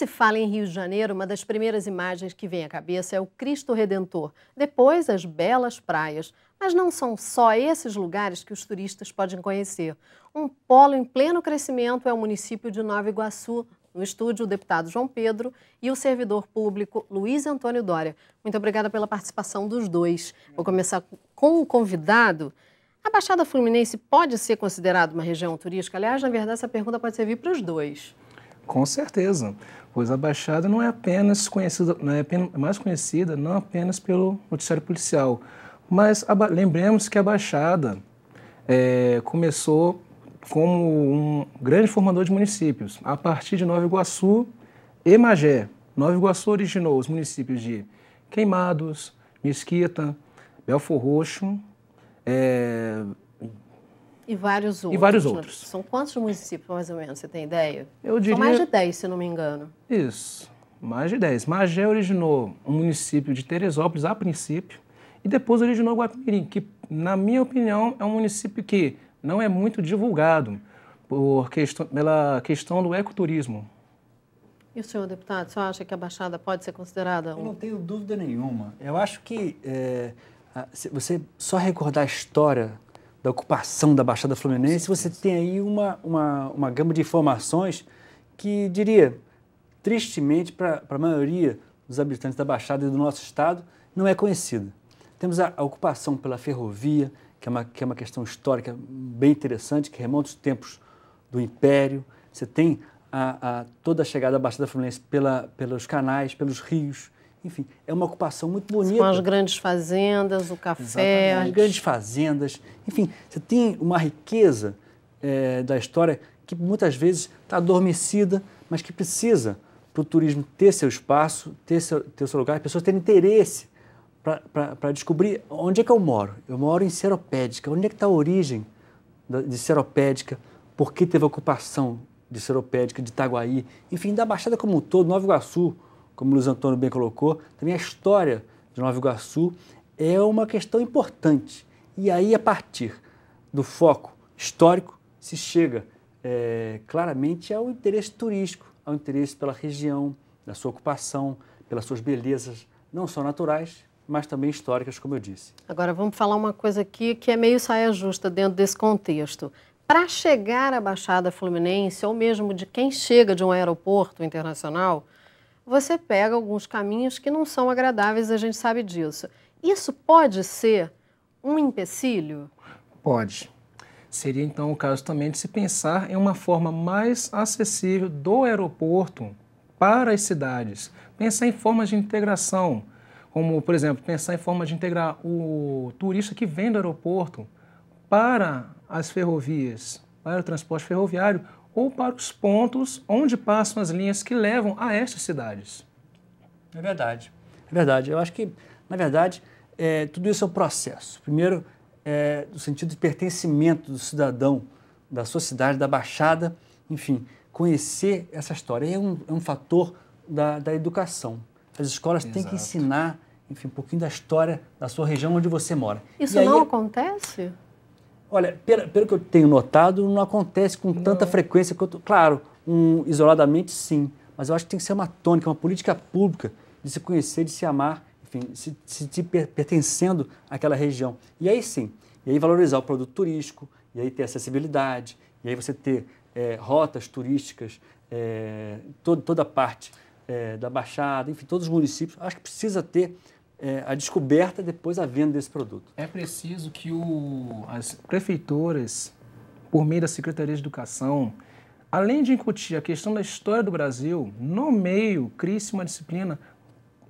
se fala em Rio de Janeiro, uma das primeiras imagens que vem à cabeça é o Cristo Redentor, depois as belas praias. Mas não são só esses lugares que os turistas podem conhecer. Um polo em pleno crescimento é o município de Nova Iguaçu. No estúdio, o deputado João Pedro e o servidor público Luiz Antônio Doria. Muito obrigada pela participação dos dois. Vou começar com o convidado. A Baixada Fluminense pode ser considerada uma região turística? Aliás, na verdade, essa pergunta pode servir para os dois. Com certeza, pois a Baixada não é apenas conhecida, mais conhecida não apenas pelo noticiário policial, mas lembremos que a Baixada começou como um grande formador de municípios, a partir de Nova Iguaçu e Magé. Nova Iguaçu originou os municípios de Queimados, Mesquita, Belfor Roxo, E vários outros. E vários outros. São quantos municípios, mais ou menos, você tem ideia? Eu diria... São mais de 10, se não me engano. Isso, mais de 10. Magé originou um município de Teresópolis, a princípio, e depois originou Guapimirim, que, na minha opinião, é um município que não é muito divulgado pela questão do ecoturismo. E o senhor deputado, o senhor acha que a Baixada pode ser considerada? Eu não tenho dúvida nenhuma. Eu acho que se você só recordar a história da ocupação da Baixada Fluminense, você tem aí uma gama de informações que, diria, tristemente, para a maioria dos habitantes da Baixada e do nosso estado, não é conhecida. Temos a ocupação pela ferrovia, que é uma questão histórica bem interessante, que remonta os tempos do Império. Você tem toda a chegada da Baixada Fluminense pelos canais, pelos rios. Enfim, é uma ocupação muito bonita. São as grandes fazendas, o café. Exatamente, as grandes fazendas. Enfim, você tem uma riqueza da história que muitas vezes está adormecida, mas que precisa, para o turismo ter seu espaço, ter seu lugar, as pessoas terem interesse para descobrir onde é que eu moro. Eu moro em Seropédica. Onde é que está a origem de Seropédica? Por que teve a ocupação de Seropédica, de Itaguaí? Enfim, da Baixada como um todo, Nova Iguaçu, como o Luiz Antônio bem colocou, também a história de Nova Iguaçu é uma questão importante. E aí, a partir do foco histórico, se chega claramente ao interesse turístico, ao interesse pela região, da sua ocupação, pelas suas belezas, não só naturais, mas também históricas, como eu disse. Agora, vamos falar uma coisa aqui que é meio saia justa dentro desse contexto. Para chegar à Baixada Fluminense, ou mesmo de quem chega de um aeroporto internacional, você pega alguns caminhos que não são agradáveis, a gente sabe disso. Isso pode ser um empecilho? Pode. Seria, então, o caso também de se pensar em uma forma mais acessível do aeroporto para as cidades. Pensar em formas de integração, como, por exemplo, pensar em formas de integrar o turista que vem do aeroporto para as ferrovias, para o transporte ferroviário, ou para os pontos onde passam as linhas que levam a estas cidades. É verdade. É verdade. Eu acho que, na verdade, tudo isso é um processo. Primeiro, no sentido de pertencimento do cidadão, da sua cidade, da Baixada, enfim, conhecer essa história. É um fator da educação. As escolas têm que ensinar, enfim, um pouquinho da história da sua região onde você mora. Isso não acontece? Olha, pelo que eu tenho notado, não acontece com tanta frequência quanto... Claro, isoladamente sim, mas eu acho que tem que ser uma tônica, uma política pública de se conhecer, de se amar, enfim, se pertencendo àquela região. E aí sim, e aí valorizar o produto turístico, e aí ter acessibilidade, e aí você ter rotas turísticas, toda a parte da Baixada, enfim, todos os municípios. Acho que precisa ter a descoberta e depois a venda desse produto. É preciso que as prefeituras, por meio da Secretaria de Educação, além de incutir a questão da história do Brasil, no meio, crie-se uma disciplina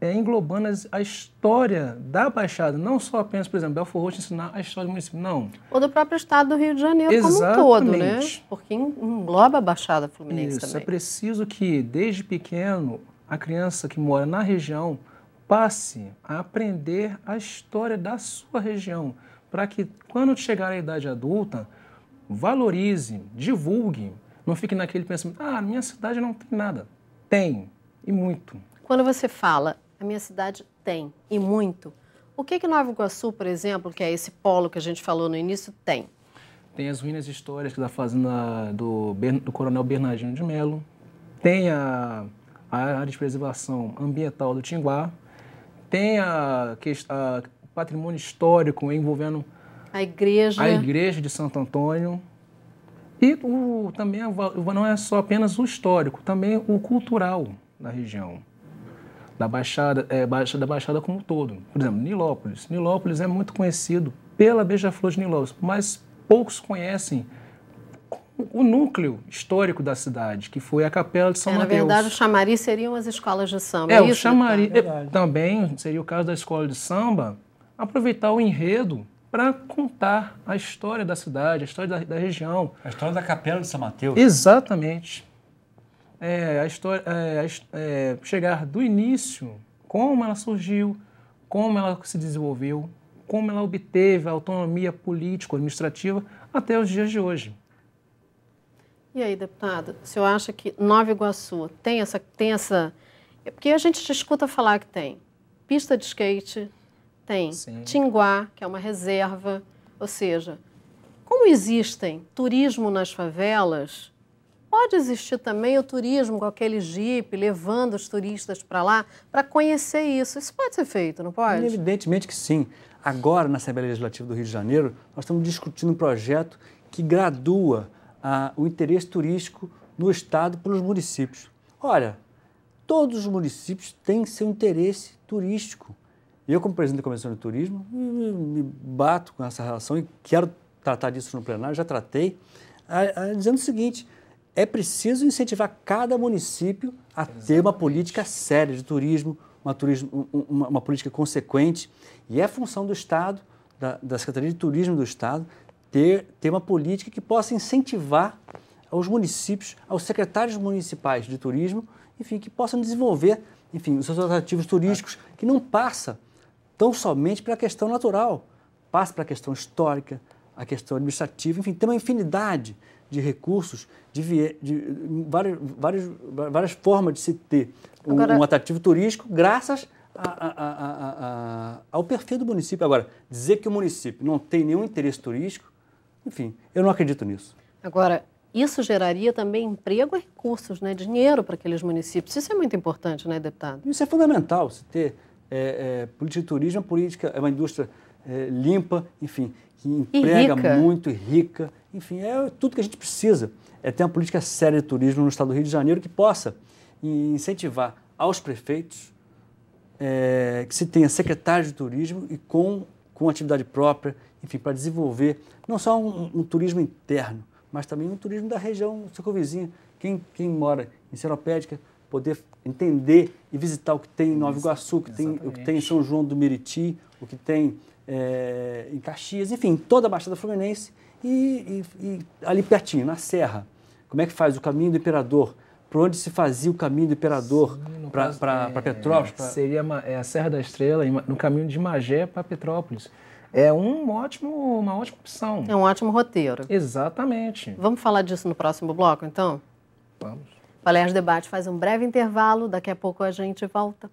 englobando a história da Baixada, não só apenas, por exemplo, Belfor Roxo ensinar a história do município, não. Ou do próprio estado do Rio de Janeiro Exatamente. Como um todo, né? Porque engloba a Baixada Fluminense Isso, também. é preciso que, desde pequeno, a criança que mora na região passe a aprender a história da sua região, para que, quando chegar à idade adulta, valorize, divulgue, não fique naquele pensamento, minha cidade não tem nada. Tem, e muito. Quando você fala, a minha cidade tem, e muito, o que Nova Iguaçu, por exemplo, que é esse polo que a gente falou no início, tem? Tem as ruínas históricas da fazenda do Coronel Bernardino de Melo, tem a área de preservação ambiental do Tinguá, tem o patrimônio histórico envolvendo a igreja de Santo Antônio. E também não é só apenas o histórico, também o cultural da região, da Baixada como um todo. Por exemplo, Nilópolis. Nilópolis é muito conhecido pela Beija-Flor de Nilópolis, mas poucos conhecem o núcleo histórico da cidade, que foi a Capela de São Mateus. Na verdade, o chamariz seriam as escolas de samba. O chamariz também seria o caso da escola de samba, aproveitar o enredo para contar a história da cidade, a história da região. A história da Capela de São Mateus. Exatamente. Chegar do início, como ela surgiu, como ela se desenvolveu, como ela obteve a autonomia político-administrativa até os dias de hoje. E aí, deputado, o senhor acha que Nova Iguaçu tem essa... Porque a gente te escuta falar que tem pista de skate, tem Tinguá, que é uma reserva, ou seja, como existem turismo nas favelas, pode existir também o turismo com aquele jipe, levando os turistas para lá, para conhecer isso. Isso pode ser feito, não pode? Evidentemente que sim. Agora, na Assembleia Legislativa do Rio de Janeiro, nós estamos discutindo um projeto que gradua o interesse turístico no Estado pelos municípios. Olha, todos os municípios têm seu interesse turístico. Eu, como presidente da Comissão de Turismo, me bato com essa relação e quero tratar disso no plenário, já tratei, dizendo o seguinte: é preciso incentivar cada município a ter uma política séria de turismo, uma política consequente, e é função do Estado, da Secretaria de Turismo do Estado, ter uma política que possa incentivar aos municípios, aos secretários municipais de turismo, enfim, que possam desenvolver, enfim, os seus atrativos turísticos, que não passa tão somente pela questão natural, passa pela questão histórica, a questão administrativa, enfim, tem uma infinidade de recursos, várias formas de se ter um atrativo turístico, graças ao perfil do município. Agora, dizer que o município não tem nenhum interesse turístico, enfim, eu não acredito nisso. Agora, isso geraria também emprego e recursos, né? Dinheiro para aqueles municípios. Isso é muito importante, né, deputado? Isso é fundamental, se ter política de turismo, é uma indústria limpa, enfim, que emprega muito e rica. Enfim, é tudo que a gente precisa. É ter uma política séria de turismo no estado do Rio de Janeiro que possa incentivar aos prefeitos que se tenha secretário de turismo e com atividade própria, enfim, para desenvolver não só um turismo interno, mas também um turismo da região circunvizinha. Quem mora em Seropédica poder entender e visitar o que tem em Nova Iguaçu, o que tem em São João do Meriti, o que tem em Caxias, enfim, toda a Baixada Fluminense e ali pertinho, na Serra. Como é que faz o caminho do Imperador? Por onde se fazia o caminho do Imperador para Petrópolis? Seria a Serra da Estrela, no caminho de Magé para Petrópolis. É uma ótima opção. É um ótimo roteiro. Exatamente. Vamos falar disso no próximo bloco, então? Vamos. O Alerj Debate faz um breve intervalo, daqui a pouco a gente volta.